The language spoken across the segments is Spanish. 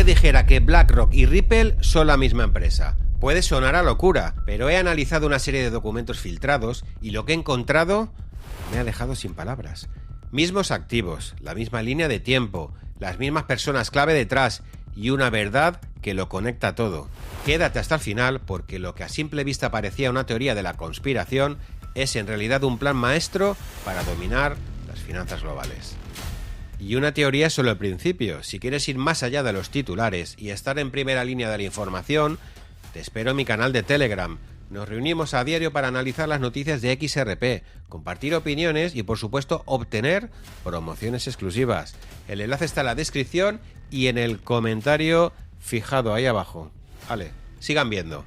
te dijera que BlackRock y Ripple son la misma empresa? Puede sonar a locura, pero he analizado una serie de documentos filtrados y lo que he encontrado me ha dejado sin palabras. Mismos activos, la misma línea de tiempo, las mismas personas clave detrás y una verdad que lo conecta todo. Quédate hasta el final porque lo que a simple vista parecía una teoría de la conspiración es en realidad un plan maestro para dominar las finanzas globales. Y una teoría es solo el principio. Si quieres ir más allá de los titulares y estar en primera línea de la información, te espero en mi canal de Telegram. Nos reunimos a diario para analizar las noticias de XRP, compartir opiniones y por supuesto obtener promociones exclusivas. El enlace está en la descripción y en el comentario fijado ahí abajo. Vale, sigan viendo.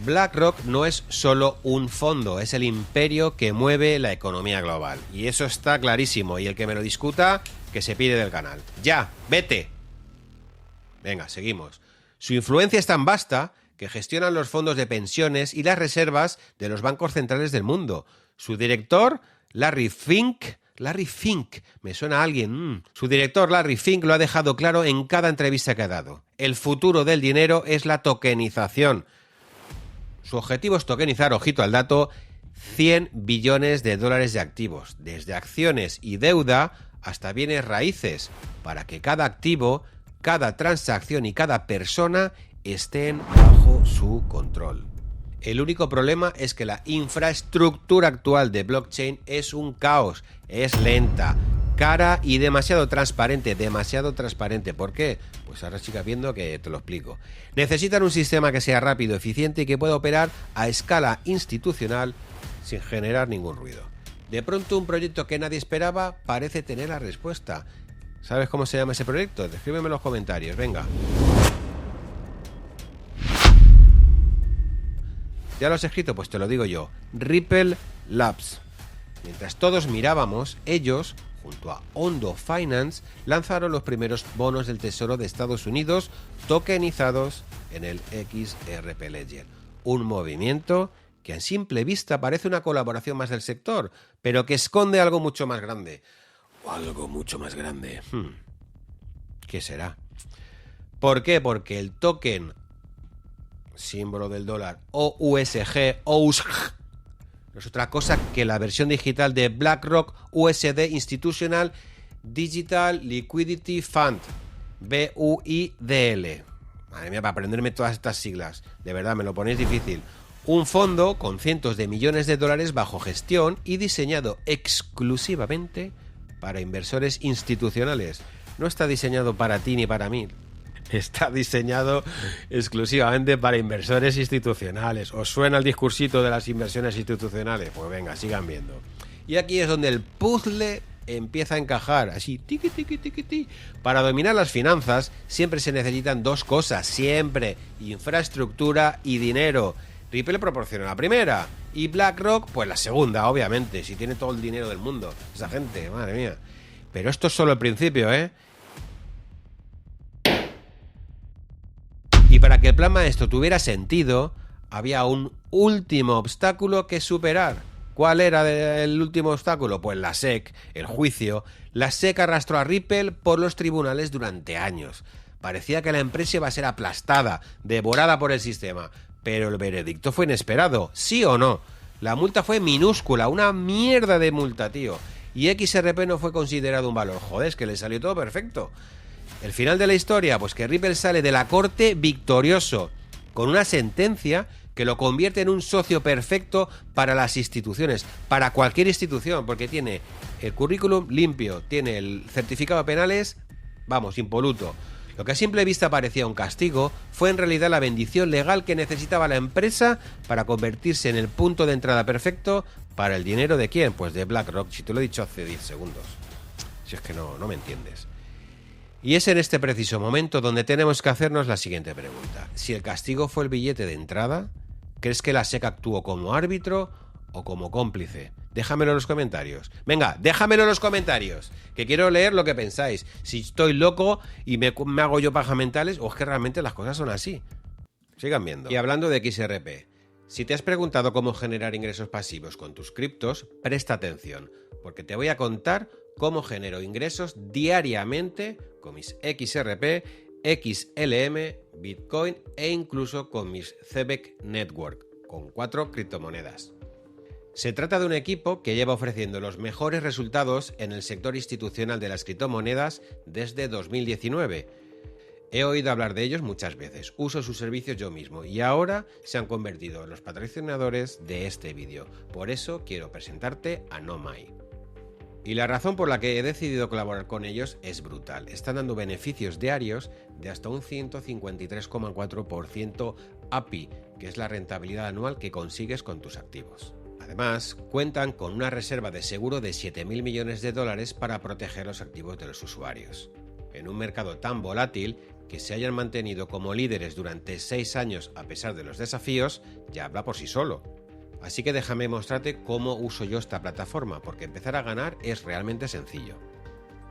BlackRock no es solo un fondo, es el imperio que mueve la economía global. Y eso está clarísimo. Y el que me lo discuta, que se pire del canal. ¡Ya! ¡Vete! Venga, seguimos. Su influencia es tan vasta que gestionan los fondos de pensiones y las reservas de los bancos centrales del mundo. Su director, Larry Fink, me suena a alguien. Su director, Larry Fink, lo ha dejado claro en cada entrevista que ha dado. El futuro del dinero es la tokenización. Su objetivo es tokenizar, ojito al dato, 100 billones de dólares de activos, desde acciones y deuda hasta bienes raíces, para que cada activo, cada transacción y cada persona estén bajo su control. El único problema es que la infraestructura actual de blockchain es un caos, es lenta, cara y demasiado transparente. ¿Por qué? Pues ahora sigas viendo que te lo explico. Necesitan un sistema que sea rápido, eficiente y que pueda operar a escala institucional sin generar ningún ruido. De pronto un proyecto que nadie esperaba parece tener la respuesta. ¿Sabes cómo se llama ese proyecto? Escríbeme en los comentarios, venga. ¿Ya lo has escrito? Pues te lo digo yo. Ripple Labs. Mientras todos mirábamos, ellos, junto a Ondo Finance, lanzaron los primeros bonos del Tesoro de Estados Unidos tokenizados en el XRP Ledger. Un movimiento que a simple vista parece una colaboración más del sector, pero que esconde algo mucho más grande. O algo mucho más grande. ¿Qué será? ¿Por qué? Porque el token, símbolo del dólar, OUSG, no es otra cosa que la versión digital de BlackRock USD Institutional Digital Liquidity Fund, BUIDL. Madre mía, para aprenderme todas estas siglas, de verdad me lo ponéis difícil. Un fondo con cientos de millones de dólares bajo gestión y diseñado exclusivamente para inversores institucionales. No está diseñado para ti ni para mí. Está diseñado exclusivamente para inversores institucionales. ¿Os suena el discursito de las inversiones institucionales? Pues venga, sigan viendo. Y aquí es donde el puzzle empieza a encajar, así, tiqui, tiqui, tiqui, tiqui. Para dominar las finanzas siempre se necesitan dos cosas, siempre: infraestructura y dinero. Ripple proporciona la primera y BlackRock, pues la segunda, obviamente, si tiene todo el dinero del mundo. Esa gente, madre mía. Pero esto es solo el principio, ¿eh? Y para que el plan maestro tuviera sentido, había un último obstáculo que superar. ¿Cuál era el último obstáculo? Pues la SEC, el juicio. La SEC arrastró a Ripple por los tribunales durante años. Parecía que la empresa iba a ser aplastada, devorada por el sistema. Pero el veredicto fue inesperado, ¿sí o no? La multa fue minúscula, una mierda de multa, tío. Y XRP no fue considerado un valor. Joder, es que le salió todo perfecto. El final de la historia, pues que Ripple sale de la corte victorioso, con una sentencia que lo convierte en un socio perfecto para las instituciones, para cualquier institución, porque tiene el currículum limpio, tiene el certificado de penales, vamos, impoluto. Lo que a simple vista parecía un castigo fue en realidad la bendición legal que necesitaba la empresa para convertirse en el punto de entrada perfecto para el dinero de ¿quién? Pues de BlackRock, si te lo he dicho hace 10 segundos. Si es que no me entiendes. Y es en este preciso momento donde tenemos que hacernos la siguiente pregunta. Si el castigo fue el billete de entrada, ¿crees que la SEC actuó como árbitro o como cómplice? Déjamelo en los comentarios. Venga, déjamelo en los comentarios, que quiero leer lo que pensáis. Si estoy loco y me hago yo pajas mentales o es que realmente las cosas son así. Sigan viendo. Y hablando de XRP, si te has preguntado cómo generar ingresos pasivos con tus criptos, presta atención, porque te voy a contar cómo genero ingresos diariamente con mis XRP, XLM, Bitcoin e incluso con mis CBEC Network, con 4 criptomonedas. Se trata de un equipo que lleva ofreciendo los mejores resultados en el sector institucional de las criptomonedas desde 2019. He oído hablar de ellos muchas veces, uso sus servicios yo mismo y ahora se han convertido en los patrocinadores de este vídeo. Por eso quiero presentarte a Nomai. Y la razón por la que he decidido colaborar con ellos es brutal. Están dando beneficios diarios de hasta un 153,4% API, que es la rentabilidad anual que consigues con tus activos. Además, cuentan con una reserva de seguro de 7.000 millones de dólares para proteger los activos de los usuarios. En un mercado tan volátil, que se hayan mantenido como líderes durante 6 años a pesar de los desafíos, ya habla por sí solo. Así que déjame mostrarte cómo uso yo esta plataforma, porque empezar a ganar es realmente sencillo.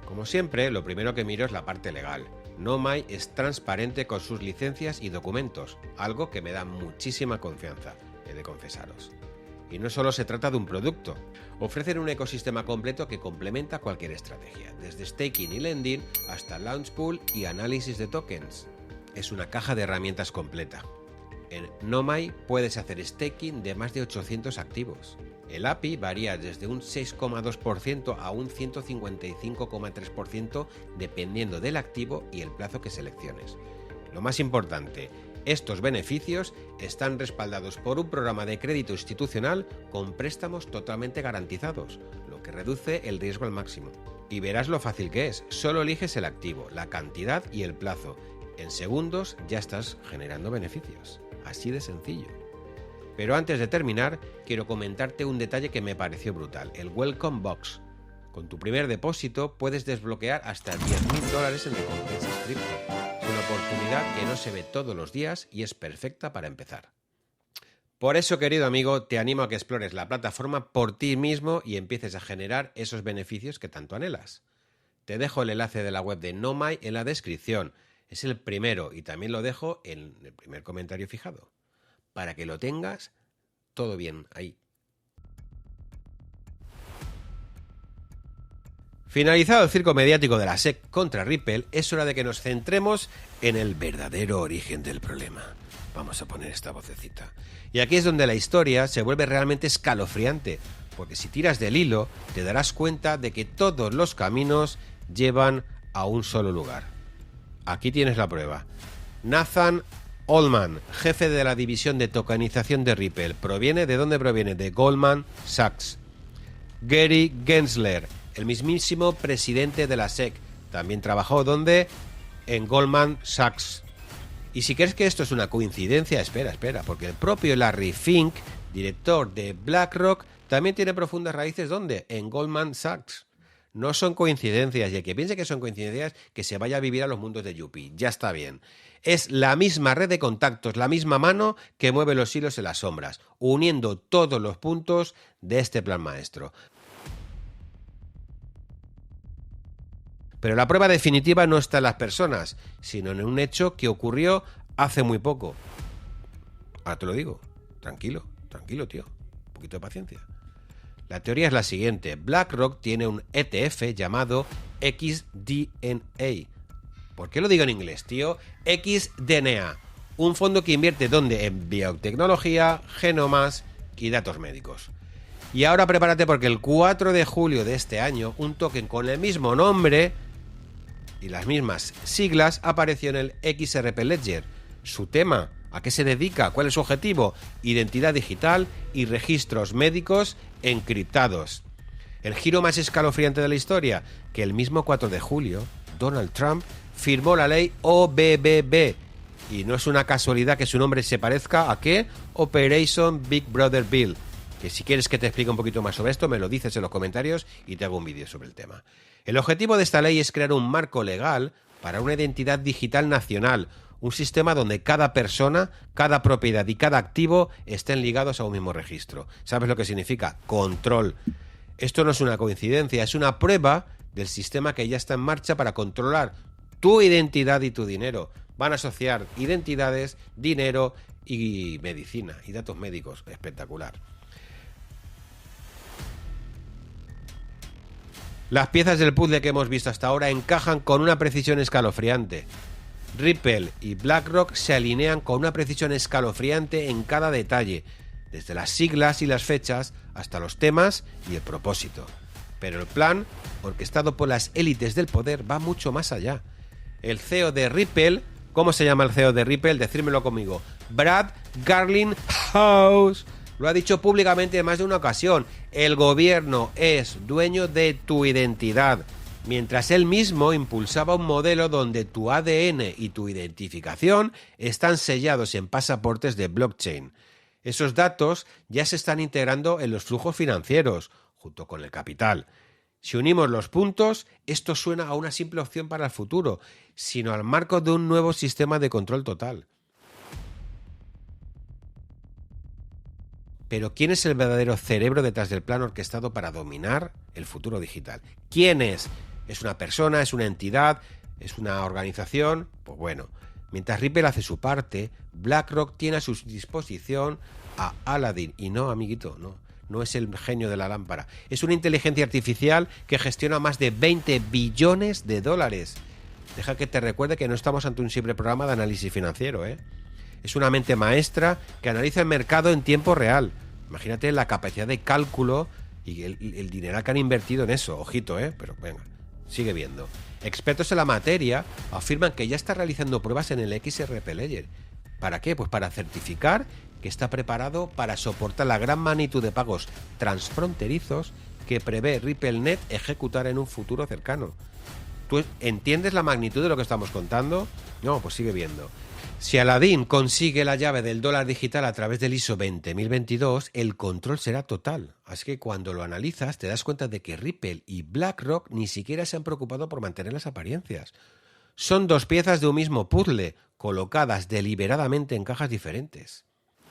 Como siempre, lo primero que miro es la parte legal. Nomai es transparente con sus licencias y documentos, algo que me da muchísima confianza, he de confesaros. Y no solo se trata de un producto, ofrecen un ecosistema completo que complementa cualquier estrategia, desde staking y lending hasta launch pool y análisis de tokens. Es una caja de herramientas completa. En Nomai puedes hacer staking de más de 800 activos. El API varía desde un 6,2% a un 155,3% dependiendo del activo y el plazo que selecciones. Lo más importante, estos beneficios están respaldados por un programa de crédito institucional con préstamos totalmente garantizados, lo que reduce el riesgo al máximo. Y verás lo fácil que es, solo eliges el activo, la cantidad y el plazo. En segundos ya estás generando beneficios. Así de sencillo. Pero antes de terminar, quiero comentarte un detalle que me pareció brutal, el Welcome Box. Con tu primer depósito puedes desbloquear hasta $10.000 en recompensas cripto. Es una oportunidad que no se ve todos los días y es perfecta para empezar. Por eso, querido amigo, te animo a que explores la plataforma por ti mismo y empieces a generar esos beneficios que tanto anhelas. Te dejo el enlace de la web de Nomai en la descripción. Es el primero y también lo dejo en el primer comentario fijado. Para que lo tengas todo bien ahí. Finalizado el circo mediático de la SEC contra Ripple, es hora de que nos centremos en el verdadero origen del problema. Vamos a poner esta vocecita. Y aquí es donde la historia se vuelve realmente escalofriante, porque si tiras del hilo te darás cuenta de que todos los caminos llevan a un solo lugar. Aquí tienes la prueba. Nathan Altman, jefe de la división de tokenización de Ripple, ¿de dónde proviene? De Goldman Sachs. Gary Gensler, el mismísimo presidente de la SEC, también trabajó ¿dónde? En Goldman Sachs. Y si crees que esto es una coincidencia, espera, porque el propio Larry Fink, director de BlackRock, también tiene profundas raíces ¿dónde? En Goldman Sachs. No son coincidencias, y el que piense que son coincidencias, que se vaya a vivir a los mundos de Yuppie, ya está bien. Es la misma red de contactos, la misma mano que mueve los hilos en las sombras, uniendo todos los puntos de este plan maestro. Pero la prueba definitiva no está en las personas, sino en un hecho que ocurrió hace muy poco. Ahora te lo digo, tranquilo, tío, un poquito de paciencia. La teoría es la siguiente, BlackRock tiene un ETF llamado XDNA. ¿Por qué lo digo en inglés, tío? XDNA, un fondo que invierte ¿dónde? En biotecnología, genomas y datos médicos. Y ahora prepárate porque el 4 de julio de este año, un token con el mismo nombre y las mismas siglas apareció en el XRP Ledger. Su tema, ¿a qué se dedica? ¿Cuál es su objetivo? Identidad digital y registros médicos encriptados. El giro más escalofriante de la historia, que el mismo 4 de julio, Donald Trump firmó la ley OBBB. Y no es una casualidad que su nombre se parezca a ¿qué? Operation Big Brother Bill. Que si quieres que te explique un poquito más sobre esto, me lo dices en los comentarios y te hago un vídeo sobre el tema. El objetivo de esta ley es crear un marco legal para una identidad digital nacional, un sistema donde cada persona, cada propiedad y cada activo estén ligados a un mismo registro. ¿Sabes lo que significa? Control. Esto no es una coincidencia, es una prueba del sistema que ya está en marcha para controlar tu identidad y tu dinero. Van a asociar identidades, dinero y medicina y datos médicos. Espectacular. Las piezas del puzzle que hemos visto hasta ahora encajan con una precisión escalofriante. Ripple y BlackRock se alinean con una precisión escalofriante en cada detalle, desde las siglas y las fechas hasta los temas y el propósito. Pero el plan, orquestado por las élites del poder, va mucho más allá. El CEO de Ripple, ¿cómo se llama el CEO de Ripple? Decírmelo conmigo. Brad Garlinghouse. Lo ha dicho públicamente en más de una ocasión. El gobierno es dueño de tu identidad. Mientras él mismo impulsaba un modelo donde tu ADN y tu identificación están sellados en pasaportes de blockchain. Esos datos ya se están integrando en los flujos financieros, junto con el capital. Si unimos los puntos, esto suena a una simple opción para el futuro, sino al marco de un nuevo sistema de control total. Pero ¿quién es el verdadero cerebro detrás del plan orquestado para dominar el futuro digital? ¿Quién es? ¿Es una persona? ¿Es una entidad? ¿Es una organización? Pues bueno, mientras Ripple hace su parte, BlackRock tiene a su disposición a Aladdin. Y no, amiguito, no es el genio de la lámpara. Es una inteligencia artificial que gestiona más de 20 billones de dólares. Deja que te recuerde que no estamos ante un simple programa de análisis financiero, ¿eh? Es una mente maestra que analiza el mercado en tiempo real. Imagínate la capacidad de cálculo y el dinero que han invertido en eso. Ojito, pero venga, sigue viendo. Expertos en la materia afirman que ya está realizando pruebas en el XRP Ledger. ¿Para qué? Pues para certificar que está preparado para soportar la gran magnitud de pagos transfronterizos que prevé RippleNet ejecutar en un futuro cercano. ¿Tú entiendes la magnitud de lo que estamos contando? No, pues sigue viendo. Si Aladdin consigue la llave del dólar digital a través del ISO 20022, el control será total. Así que cuando lo analizas te das cuenta de que Ripple y BlackRock ni siquiera se han preocupado por mantener las apariencias. Son dos piezas de un mismo puzzle, colocadas deliberadamente en cajas diferentes.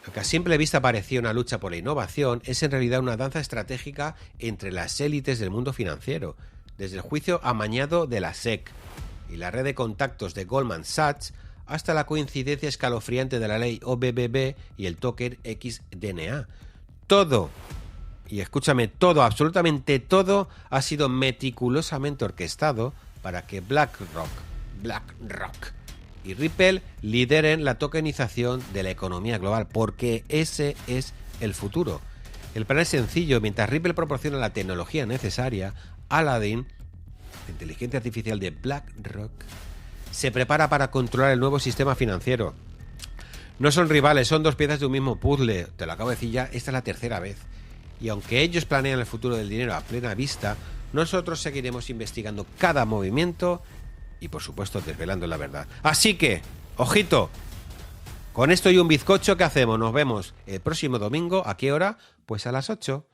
Lo que a simple vista parecía una lucha por la innovación es en realidad una danza estratégica entre las élites del mundo financiero, desde el juicio amañado de la SEC y la red de contactos de Goldman Sachs hasta la coincidencia escalofriante de la ley OBBB y el token XDNA. Todo, y escúchame, todo, absolutamente todo, ha sido meticulosamente orquestado para que BlackRock y Ripple lideren la tokenización de la economía global, porque ese es el futuro. El plan es sencillo. Mientras Ripple proporciona la tecnología necesaria, Aladdin, la inteligencia artificial de BlackRock, se prepara para controlar el nuevo sistema financiero. No son rivales, son dos piezas de un mismo puzzle. Te lo acabo de decir ya, esta es la tercera vez. Y aunque ellos planean el futuro del dinero a plena vista, nosotros seguiremos investigando cada movimiento y, por supuesto, desvelando la verdad. Así que, ojito, con esto y un bizcocho, ¿qué hacemos? Nos vemos el próximo domingo. ¿A qué hora? Pues a las 8.